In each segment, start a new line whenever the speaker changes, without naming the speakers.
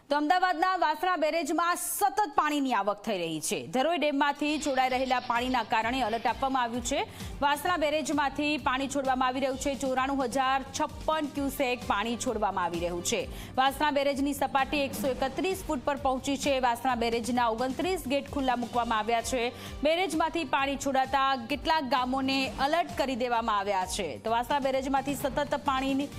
તો અમદાવાદના વાસણા બેરેજમાં સતત પાણીની આવક થઈ રહી છે। ધરોઈ ડેમમાંથી છોડાઈ રહેલા પાણીના કારણે એલર્ટ આપવામાં આવ્યું છે। વાસણા બેરેજમાંથી પાણી છોડવામાં આવી રહ્યું છે। 94,056 ક્યુસેક પાણી છોડવામાં આવી રહ્યું છે। વાસણા બેરેજની સપાટી 131 ફૂટ પર પહોંચી છે। વાસણા બેરેજના 29 ગેટ ખુલ્લા મૂકવામાં આવ્યા છે। બેરેજમાંથી પાણી છોડાતા કેટલાક ગામોને એલર્ટ કરી દેવામાં આવ્યા છે। તો વાસણા બેરેજમાંથી સતત પાણીની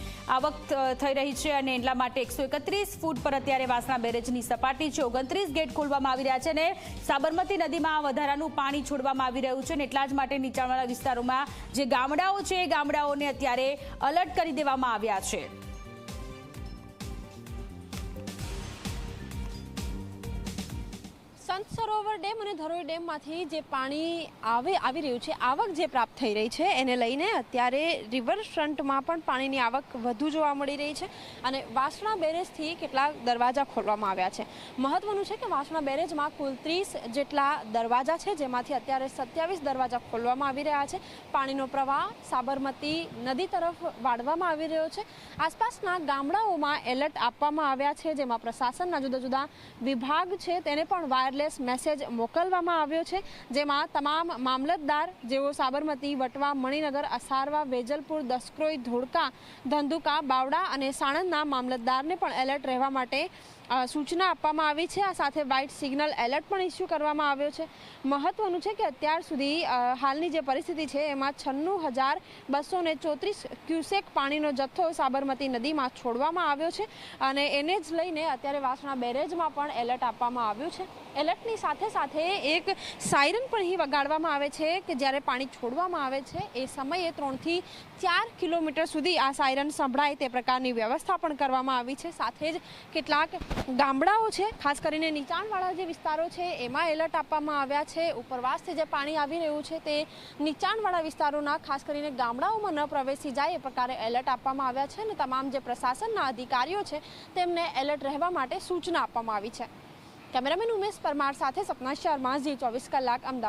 આવક થઈ રહી છે અને એટલા માટે 131 ફૂટ પર અત્યારે વાસણા બેરેજની સપાટી છે। 29 ગેટ ખોલવામાં આવી રહ્યા છે અને સાબરમતી નદીમાં વધારાનું પાણી છોડવામાં આવી રહ્યું છે અને એટલા જ માટે નીચાણવાળા વિસ્તારોમાં જે ગામડાઓ છે એ ગામડાઓને અત્યારે એલર્ટ કરી દેવામાં આવ્યા છે।
સંત સરોવર ડેમ અને ધરોઈ ડેમમાંથી જે પાણી આવી રહ્યું છે, આવક જે પ્રાપ્ત થઈ રહી છે એને લઈને અત્યારે રિવરફ્રન્ટમાં પણ પાણીની આવક વધુ જોવા મળી રહી છે અને વાસણા બેરેજથી કેટલાક દરવાજા ખોલવામાં આવ્યા છે। મહત્વનું છે કે વાસણા બેરેજમાં કુલ 30 જેટલા દરવાજા છે, જેમાંથી અત્યારે 27 દરવાજા ખોલવામાં આવી રહ્યા છે। પાણીનો પ્રવાહ સાબરમતી નદી તરફ વાળવામાં આવી રહ્યો છે। આસપાસના ગામડાઓમાં એલર્ટ આપવામાં આવ્યા છે, જેમાં પ્રશાસનના જુદા જુદા વિભાગ છે તેને પણ વાયરલેસ મેસેજ મોકલવામાં આવ્યો છે, જેમાં તમામ મામલતદાર જેઓ સાબરમતી, વટવા, મણિનગર, અસારવા, વેજલપુર, દસક્રોઈ, ધોળકા, ધંધુકા, બાવડા અને સાણંદના મામલતદારને પણ એલર્ટ રહેવા માટે સૂચના આપવામાં આવી છે। આ સાથે વ્હાઇટ સિગ્નલ એલર્ટ પણ ઇસ્યુ કરવામાં આવ્યો છે। મહત્વનું છે કે અત્યાર સુધી હાલની જે પરિસ્થિતિ છે એમાં 96,234 ક્યુસેક પાણીનો જથ્થો સાબરમતી નદીમાં છોડવામાં આવ્યો છે અને એને જ લઈને અત્યારે વાસણા બેરેજમાં પણ એલર્ટ આપવામાં આવ્યું છે। એલર્ટની સાથે સાથે એક સાયરન પણ અહીં વગાડવામાં આવે છે કે જ્યારે પાણી છોડવામાં આવે છે એ સમયે 3 થી 4 કિલોમીટર સુધી આ સાયરન સંભળાય તે પ્રકારની વ્યવસ્થા પણ કરવામાં આવી છે। સાથે જ કેટલાક ગામડાઓ છે, ખાસ કરીને નીચાણવાળા જે વિસ્તારો છે એમાં એલર્ટ આપવામાં આવ્યા છે। ઉપરવાસથી જે પાણી આવી રહ્યું છે તે નીચાણવાળા વિસ્તારોના ખાસ કરીને ગામડાઓમાં ન પ્રવેશી જાય એ પ્રકારે એલર્ટ આપવામાં આવ્યા છે અને તમામ જે પ્રશાસનના અધિકારીઓ છે તેમને એલર્ટ રહેવા માટે સૂચના આપવામાં આવી છે। કેમેરામેન ઉમેશ પરમાર સાથે સપના શર્મા, ઝી 24 કલાક, અમદાવાદ।